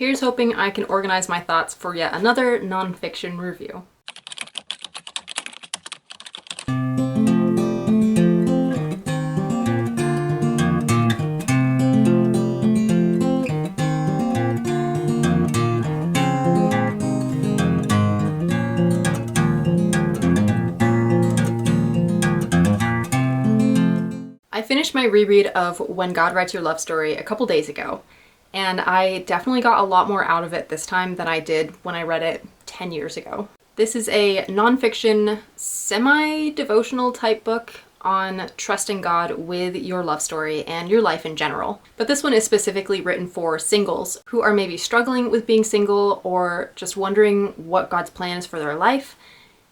Here's hoping I can organize my thoughts for yet another nonfiction review. I finished my reread of When God Writes Your Love Story a couple days ago, and I definitely got a lot more out of it this time than I did when I read it 10 years ago. This is a nonfiction, semi-devotional type book on trusting God with your love story and your life in general. But this one is specifically written for singles who are maybe struggling with being single or just wondering what God's plan is for their life,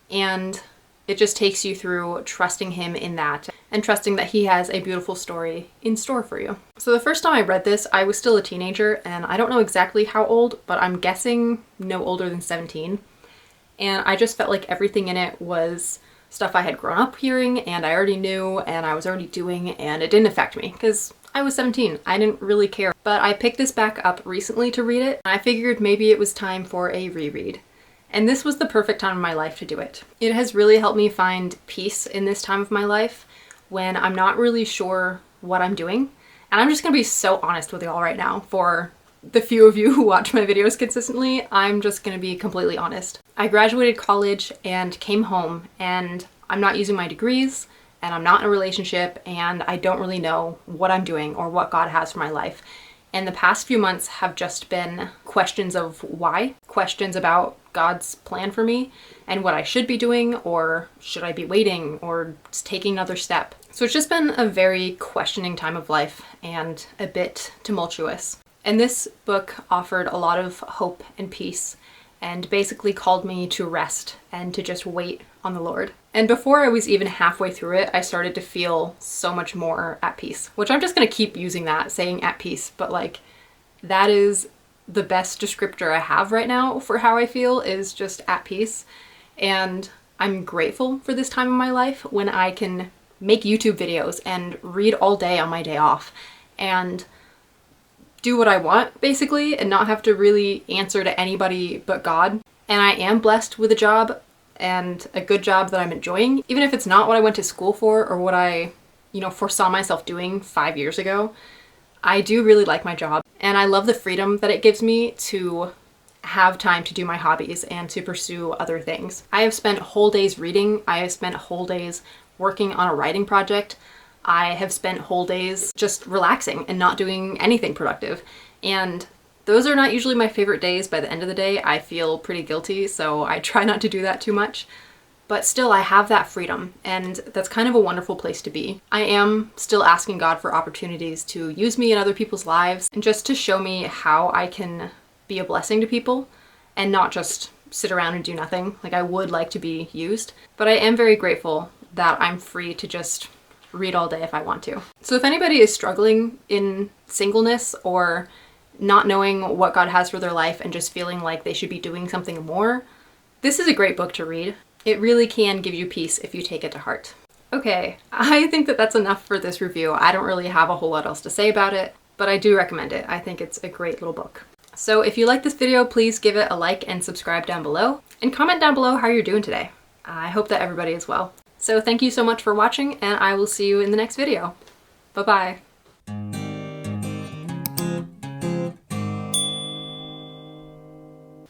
and it just takes you through trusting Him in that and trusting that He has a beautiful story in store for you. So the first time I read this, I was still a teenager, and I don't know exactly how old, but I'm guessing no older than 17. And I just felt like everything in it was stuff I had grown up hearing and I already knew and I was already doing, and it didn't affect me because I was 17. I didn't really care. But I picked this back up recently to read it, and I figured maybe it was time for a reread. And this was the perfect time of my life to do it. It has really helped me find peace in this time of my life when I'm not really sure what I'm doing. And I'm just gonna be so honest with y'all right now. For the few of you who watch my videos consistently, I'm just gonna be completely honest. I graduated college and came home, and I'm not using my degrees, and I'm not in a relationship, and I don't really know what I'm doing or what God has for my life. And the past few months have just been questions of why, questions about God's plan for me and what I should be doing, or should I be waiting or just taking another step. So it's just been a very questioning time of life and a bit tumultuous. And this book offered a lot of hope and peace and basically called me to rest and to just wait on the Lord. And before I was even halfway through it, I started to feel so much more at peace, which I'm just gonna keep using that, saying at peace, but like that is the best descriptor I have right now for how I feel, is just at peace. And I'm grateful for this time in my life when I can make YouTube videos and read all day on my day off and do what I want basically and not have to really answer to anybody but God. And I am blessed with a job, and a good job that I'm enjoying, even if it's not what I went to school for or what I, foresaw myself doing 5 years ago. I do really like my job, and I love the freedom that it gives me to have time to do my hobbies and to pursue other things. I have spent whole days reading. I have spent whole days working on a writing project. I have spent whole days just relaxing and not doing anything productive. And those are not usually my favorite days. By the end of the day, I feel pretty guilty, so I try not to do that too much. But still, I have that freedom, and that's kind of a wonderful place to be. I am still asking God for opportunities to use me in other people's lives and just to show me how I can be a blessing to people and not just sit around and do nothing. Like, I would like to be used, but I am very grateful that I'm free to just read all day if I want to. So if anybody is struggling in singleness or not knowing what God has for their life and just feeling like they should be doing something more, this is a great book to read. It really can give you peace if you take it to heart. Okay, I think that that's enough for this review. I don't really have a whole lot else to say about it, but I do recommend it. I think it's a great little book. So if you like this video, please give it a like and subscribe down below, and comment down below how you're doing today. I hope that everybody is well. So thank you so much for watching, and I will see you in the next video. Bye-bye.